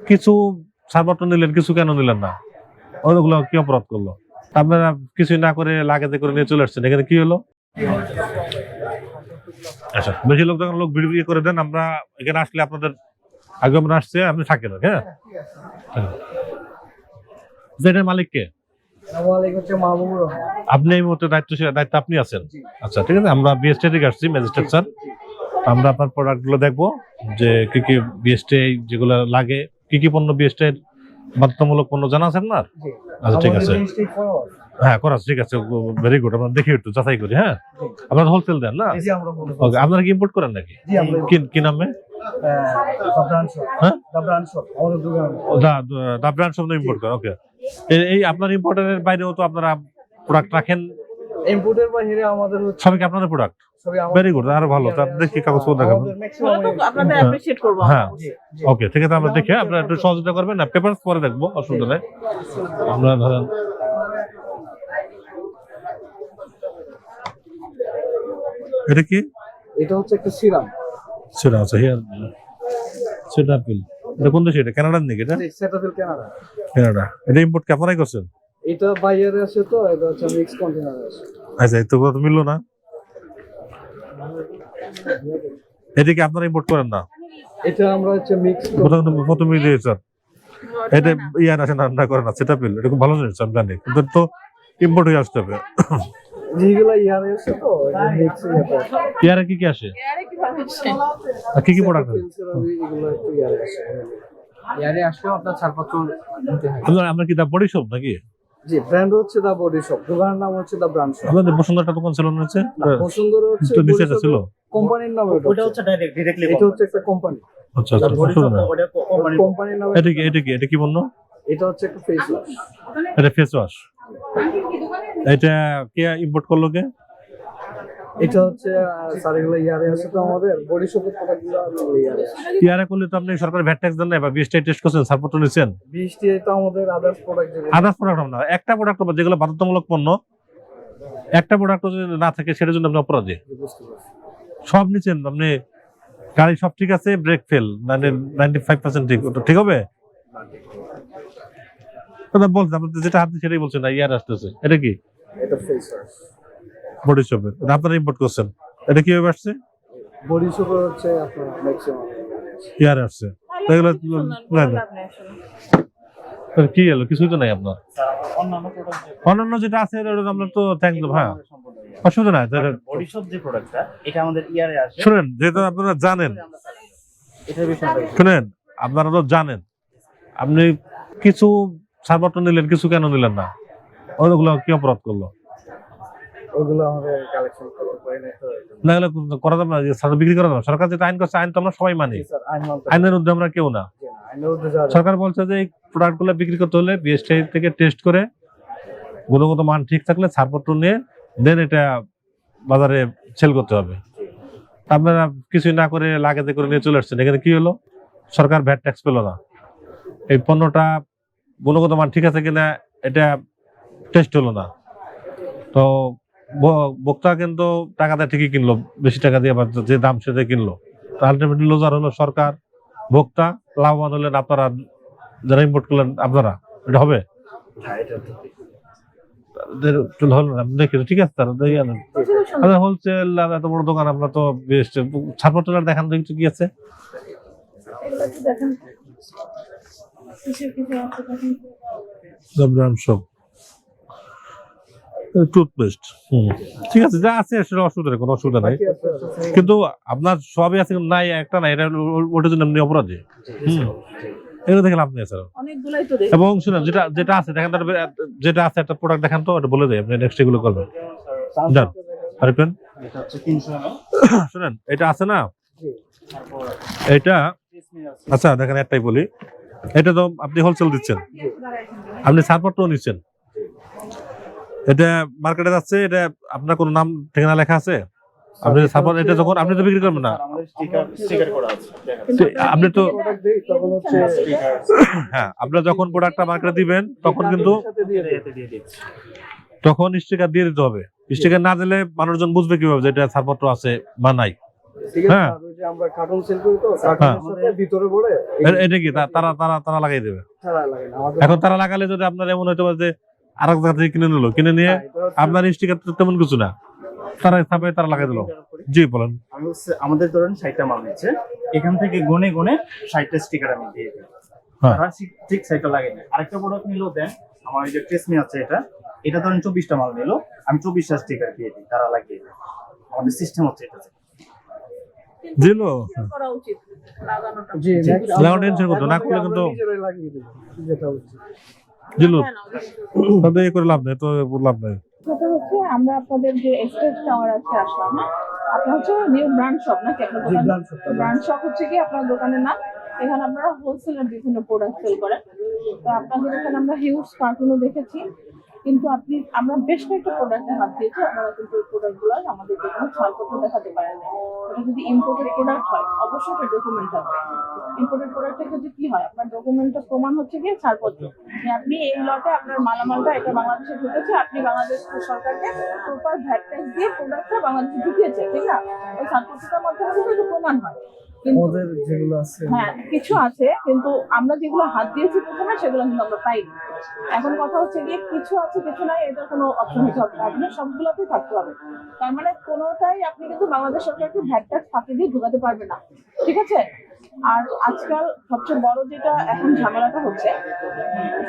কিছু ছাড়পত্র নিলেন, কিছু কেন নিলেন না? ওগুলো কি অপরাধ করলো? আপনারা কিছুই না করে লাগেজে করে নিয়ে চলে আসছেন, এখানে কি হলো? আচ্ছা, বেশি লোক যখন লোক ভিড় করে দেন, আমরা এখানে আসলে আপনাদের আগে আমরা আসছে, আপনি থাকেন। হ্যাঁ, যেটার মালিক কে? আপনি এই মুহূর্তে দায়িত্ব আপনি আছেন? আচ্ছা, ঠিক আছে। আমরা বিএসটি থেকে আসছি, ম্যাজিস্ট্রেট স্যার। আমরা আপনার প্রোডাক্ট গুলো দেখবো যে কি কি বিএসটি যেগুলো লাগে, কি কি পণ্য বিএসটি বাধ্যতামূলক পণ্য জানা আছেন না? আচ্ছা, ঠিক আছে। হ্যাঁ, করা ঠিক আছে, ভেরি গুড। আমরা দেখি একটু যাচাই করি। হ্যাঁ, আপনারা হোলসেল দেন না? ওকে, আপনারা কি ইম্পোর্ট করেন নাকি? কি নামে? দা ব্র্যান্ড শপ ইম্পোর্ট করেন। ওকে, এই আপনার ইম্পোর্টারের বাইরেও তো আপনারা প্রোডাক্ট রাখেন? ইম্পোর্টের বাইরে আমাদের হচ্ছে সবই কি আপনাদের প্রোডাক্ট? ভেরি গুড, আরো ভালো। তো দেখি কাগজপত্র দেখাবেন। আপনাদের অ্যাপ্রিশিয়েট করব। হ্যাঁ, ওকে, ঠিক আছে। আমরা দেখে আপনারা একটু সহযোগিতা করবেন না? পেপারস পরে দেখবো, অসুবিধা নেই। আমরা ধরেন এটা কি? এটা হচ্ছে একটা সিরাম। সেটা আছে হিয়ার, সেটা পিল। এটা কোন দেশে? এটা কানাডার নাকি? এটা সেটাফিল কানাডা। কানাডা। এটা ইম্পোর্ট কি আপনারাই করছেন? এটা বাইরে আসে, তো এটা হচ্ছে মিক্স কন্টেনারে আসে। আচ্ছা, এই তো কথা মিললো না। এটা কি আপনারা ইম্পোর্ট করেন না? এটা আমরা হচ্ছে মিক্স প্রথমে দিয়েছেন এটা ইয়ার আসে না করে না, সেটা পিল। এটা খুব ভালো জিনিস, আমি জানি, কিন্তু তো ইম্পোর্ট হয়ে আসতে হবে। যেগুলো ইয়ারে আসে, তো মিক্স ইয়ারে কি কি আসে? আরে কি ভাবছেন? আর কি কি প্রোডাক্ট? এগুলো একটু ইয়ারে আসে। ইয়ারে আসলেও আপনার ছাড়পত্র নিতে হয়। আমরা কি দা বডি শপ নাকি? জি, ব্র্যান্ড হচ্ছে দা বডি শপ, দোকানের নাম হচ্ছে দা ব্র্যান্ড শপ। আপনাদের বসুন্ধরা দোকান ছিল না? হচ্ছে বসুন্ধরা হচ্ছে তো নিচে ছিল কোম্পানির নাম। ওটা হচ্ছে ডাইরেক্টলি এটা হচ্ছে একটা কোম্পানি। আচ্ছা আচ্ছা, বসুন্ধরা। কোম্পানির নাম। এটা কি বললো? এটা হচ্ছে একটা ফেস ওয়াশ। এটা ফেস ওয়াশ। এটা কে ইম্পোর্ট করলো কে? এটা হচ্ছে স্যার, এগুলো ইয়ারে আছে, তো আমাদের বডি শপের প্রোডাক্টগুলো ইয়ারে আছে। ইয়ারে করলে তো আপনি সরকার ভ্যাট ট্যাক্স দেন না, বা বিএসটি টেস্ট করছেন, ছাড়পত্র নিছেন? বৃষ্টি তো আমাদের আদার্স প্রোডাক্ট, যেগুলো আদার্স প্রোডাক্ট না, একটা প্রোডাক্ট যেগুলো বাধ্যতামূলক পণ্য, একটা প্রোডাক্ট যদি না থাকে সেটার জন্য আপনি অপরাধী। বুঝতে পারছি। সব নিচ্ছেন আপনি, গাড়ি সব ঠিক আছে, ব্রেক ফেল 95% ঠিক হবে। বলছেন আপনি যেটা হাতে সেটাই বলছেন না, ইয়ার আসতেছে। এটা কি? এটা ফেস ওয়াশ বডি শপের, আপনারা ইম্পোর্ট করছেন। এটা কিভাবে আসছে? বডি শপের হচ্ছে আপনার ম্যাক্সিমাম ইয়ার আসছে। এগুলো কি এলো? কিছুই তো নাই আপনার। অন্যান্য যেটা আছে আমরা তো থ্যাংক ইউ। হ্যাঁ, অসুবিধা নাই। বডি শপ যে প্রোডাক্টটা, এটা আমাদের ইয়ারে আসে। শুনেন, যেহেতু আপনারা জানেন, শুনেন, আপনারা তো জানেন, আপনি কিছু ছাড়পত্র নিলেন, কিছু কেন নিলেন না? ওগুলো কি অপরাধ করলো? ওগুলো আমাদের কালেকশন করতে পারি না, তো না, এগুলো করা যাবে না, বিক্রি করা যাবে। সরকার যেটা আইন করছে, আইন তো আমরা সবাই মানি, স্যার আইন মানতে আইনের মধ্যে আমরা কেউ না। আইনের মধ্যে যা সরকার বলছে যে এই প্রোডাক্ট গুলো বিক্রি করতে হলে বিএসটি থেকে টেস্ট করে গুণগত মান ঠিক থাকলে ছাড়পত্র নিয়ে দেন এটা বাজারে সেল করতে হবে। আপনারা কিছুই না করে লাগেজে করে নিয়ে চলে আসছেন, এখানে কি হলো? সরকার ভ্যাট ট্যাক্স পেল না। এই পণ্যটা গুণগত মান ঠিক আছে কিনা এটা টেস্ট হলো না, তো ভোক্তা কিন্তু টাকা দিয়ে ঠিকই কিনলো, বেশি টাকা দিয়ে, আবার যে দাম সেটা কিনলো। আলটিমেটলি লুজার হলো সরকার, ভোক্তা লাভবান হলেন আপনারা, যারা ইম্পোর্ট করলেন আপনারা। এটা হবে? ঠিক আছে, তারা হোলসেল এত বড় দোকান, আমরা তো ছাড়পত্র দেখান তো কি আছে? টুথপেস্ট, ঠিক আছে, যা আছে সেটা অসুবিধা নেই, কোনো অসুবিধা নাই। কিন্তু আপনার সবই আছে নাই, একটা নাই, এটা ওটার জন্য আপনি অপরাধী। এগুলো দেখেন আপনি স্যার অনেকগুলাই তো দেখি। এবং শুনেন, যেটা আছে দেখেন, যেটা আছে একটা প্রোডাক্ট দেখান তো, এটা বলে দেয় আপনি নেক্সট এগুলো করবেন। জান আরেকবেন, এটা হচ্ছে 300 ml। শুনেন, এটা আছে না, এটা আচ্ছা দেখেন, একটাই বলি, এটা তো আপনি হোলসেল দিচ্ছেন, আপনি ছাড়পত্র নিচ্ছেন, এটা মার্কেটে যাচ্ছে, এটা আপনার কোনো নাম ঠিকানা লেখা আছে? আপনি ছাড়পত্র, এটা যখন আপনি তো বিক্রি করবেন না, স্টিকার করা আছে, আপনি তো প্রোডাক্ট দেই, তখন হচ্ছে হ্যাঁ, আপনারা যখন প্রোডাক্টটা মার্কেটে দিবেন তখন কিন্তু দিয়ে দিচ্ছি। তখন স্টিকার দিয়ে দিতে হবে। স্টিকার না দিলে মানুষজন বুঝবে কিভাবে যে এটা ছাড়পত্র আছে বা নাই? ঠিক আছে হ্যাঁ। আর ওই যে আমরা কার্টুন সেল করি তো কার্টুনের সাথে ভিতরে পড়ে এটা কি তারা লাগাই দেবে? ছাড়া লাগে না আমাদের এখন তারা লাগালে যদি আপনার এমন হয়তো যে আরেক জায়গা থেকে কিনে নিলো, কিনে নিয়ে এটা হচ্ছে- আপনার স্টিকার তেমন কিছু না, তারা লাগাই দিল। জি বলেন। আমি হচ্ছে আমাদের ধরেন 60টা মাল নিচ্ছে, এখান থেকে গুনে গুনে 60টা স্টিকার আমি দিয়ে দিই। হ্যাঁ। তারা ঠিক 60টা লাগে না। আরেকটা প্রোডাক্ট নিলেও দেন, আমার এই যে ট্রেসমি আছে এটা ধরেন 24টা মাল নিলো, আমি 24টা স্টিকার দিয়ে দিই, তারা লাগিয়ে দেয়। আমাদের সিস্টেম হচ্ছে এটা। দিল করা উচিত লাগানোটা। জি next আমরা- লাগানো টেনশন করতো না, এখন খুলে আমরা কিন্তু নিজেরাই লাগিয়ে দেবো যেটা হচ্ছে দিল হ্যাঁ, না, ওদের- তাদের এ করে লাভ নেই, তো লাভ নেই। সেটা হচ্ছে আমরা আপনাদের যে এক্সপ্রেস টাওয়ার আছে আসলাম না, আপনার হচ্ছে নিউ ব্র্যান্ড শপ নাকি আপনার জি, দোকান? brand shop টা। ব্র্যান্ড শপ হচ্ছে কি আপনার দোকানের নাম। এখানে আপনারা হোলসেলের বিভিন্ন প্রোডাক্ট সেল করেন। তো আপনাদের এখানে আমরা হিউজ কার্টুনও দেখেছি, কিন্তু আমরা বেশ কয়েকটা প্রোডাক্টে হাত দিয়েছি, আপনারা কিন্তু ওই প্রোডাক্টগুলো আমাদের কোনো ছাড়পত্র দেখাতে পারেন না। এটা যদি ইম্পোর্টেড প্রোডাক্ট হয় অবশ্যই একটা ডকুমেন্ট থাকবে। ইম্পোর্টেড প্রোডাক্টের ক্ষেত্রে কি হয়, আপনার ডকুমেন্টের প্রমাণ হচ্ছে গিয়ে ছাড়পত্র, যে আপনি এই লটে আপনার মালামালটা এটা বাংলাদেশে ঢুকেছে, আপনি বাংলাদেশ সরকারকে প্রপার ভ্যাট ট্যাক্স দিয়ে প্রোডাক্টটা বাংলাদেশে ঢুকিয়েছে, ঠিক না? ওই ছাড়পত্রটার মাধ্যমে কিন্তু এটা প্রমাণ হয়। কিন্তু আমাদের যেগুলো আছে হ্যাঁ কিছু আছে, কিন্তু আমরা যেগুলো হাত দিয়েছি প্রথমে সেগুলো কিন্তু আমরা পাইনি। এখন কথা হচ্ছে গিয়ে কিছু আছে কিছু নাই, এটা কোনো অপশন হতে হবে না, আপনার সবগুলোতেই থাকতে হবে। তার মানে কোনোটাই আপনি কিন্তু বাংলাদেশ সরকারকে ভ্যাট ট্যাক্স ফাঁকি দিয়ে ঢুকাতে পারবেন না, ঠিক আছে? আর আজকাল সবচেয়ে বড় যেটা এখন ঝামেলাটা হচ্ছে,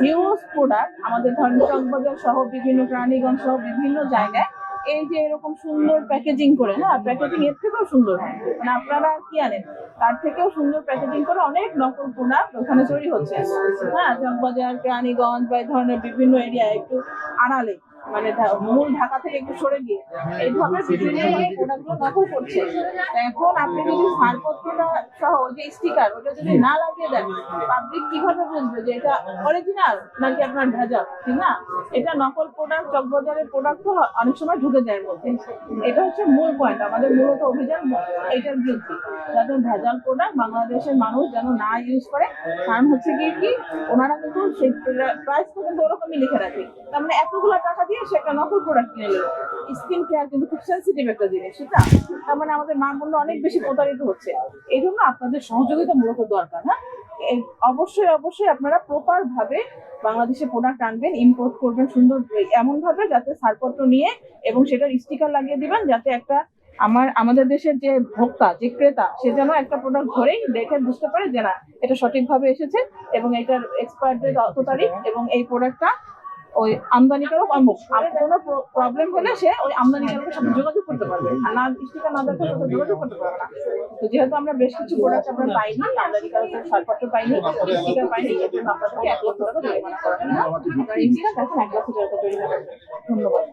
হিউজ প্রোডাক্ট আমাদের ধরেন চকবাজার সহ বিভিন্ন প্রাণীগঞ্জ সহ বিভিন্ন জায়গায় এই যে এরকম সুন্দর প্যাকেজিং করে, হ্যাঁ প্যাকেজিং এর থেকেও সুন্দর হয়, মানে আপনারা কি আনেন তার থেকেও সুন্দর প্যাকেজিং করে অনেক নকল প্রোডাক্ট ওখানে তৈরি হচ্ছে। হ্যাঁ চকবাজার প্রাণীগঞ্জ বা এই ধরনের বিভিন্ন এরিয়ায় একটু আড়ালে, মানে মূল ঢাকা থেকে একটু সরে গিয়ে এই ধরনের বিভিন্ন প্রোডাক্টগুলো নকল করছে। তা এখন আপনি যদি ছাড়পত্রটা সহ ওই যে স্টিকার ওটা যদি না লাগিয়ে দেন, পাবলিক কিভাবে বুঝবে যে এটা অরিজিনাল নাকি আপনার ভেজাল, ঠিক না? এটা নকল প্রোডাক্ট, চকবাজারের প্রোডাক্ট তো অনেক সময় ঢুকে যায় এর মধ্যে। এটা হচ্ছে মূল পয়েন্ট, আমাদের মূলত অভিযান এইটার বিরুদ্ধে, যাতে ভেজাল প্রোডাক্ট বাংলাদেশের মানুষ যেন না ইউজ করে। কারণ হচ্ছে কি ওনারা কিন্তু সেই প্রাইসটা কিন্তু ওরকমই লিখে রাখে, তার মানে এতগুলো টাকা দিয়ে সে একটা নকল প্রোডাক্ট কিনে নিল। স্কিন কেয়ার কিন্তু খুব সেন্সিটিভ একটা জিনিস, সেটা তার মানে আমাদের মা বোনরা অনেক বেশি প্রতারিত হচ্ছে। এই জন্য আপনাদের সহযোগিতা মূলত দরকার। হ্যাঁ অবশ্যই আপনারা প্রপার ভাবে বাংলাদেশে প্রোডাক্ট আনবেন, ইম্পোর্ট করবেন সুন্দর এমন ভাবে যাতে ছাড়পত্র নিয়ে এবং সেটার স্টিকার লাগিয়ে দিবেন, যাতে একটা আমাদের দেশের যে ভোক্তা যে ক্রেতা সে যেন একটা প্রোডাক্ট ধরেই দেখে বুঝতে পারে যে না এটা সঠিকভাবে এসেছে এবং এটার এক্সপায়ার ডেট অত তারিখ এবং এই প্রোডাক্টটা ওই আমদানিকারক অমুক। আর কোনো প্রবলেম হলে সে ওই আমদানিকারকের সাথে যোগাযোগ করতে পারবে, আর না স্টিকার না দেখার সাথে যোগাযোগ করতে পারবে না। তো যেহেতু আমরা বেশ কিছু প্রোডাক্ট আমরা পাইনি, আমদানিকারকের ছাড়পত্র পাইনি, স্টিকার পাইনি, এর জন্য আপনাদেরকে 1 লক্ষ টাকা জরিমানা করা হবে। আপনারা এই স্টিকার দেখেন 1 লক্ষ টাকা জরিমানা। ধন্যবাদ।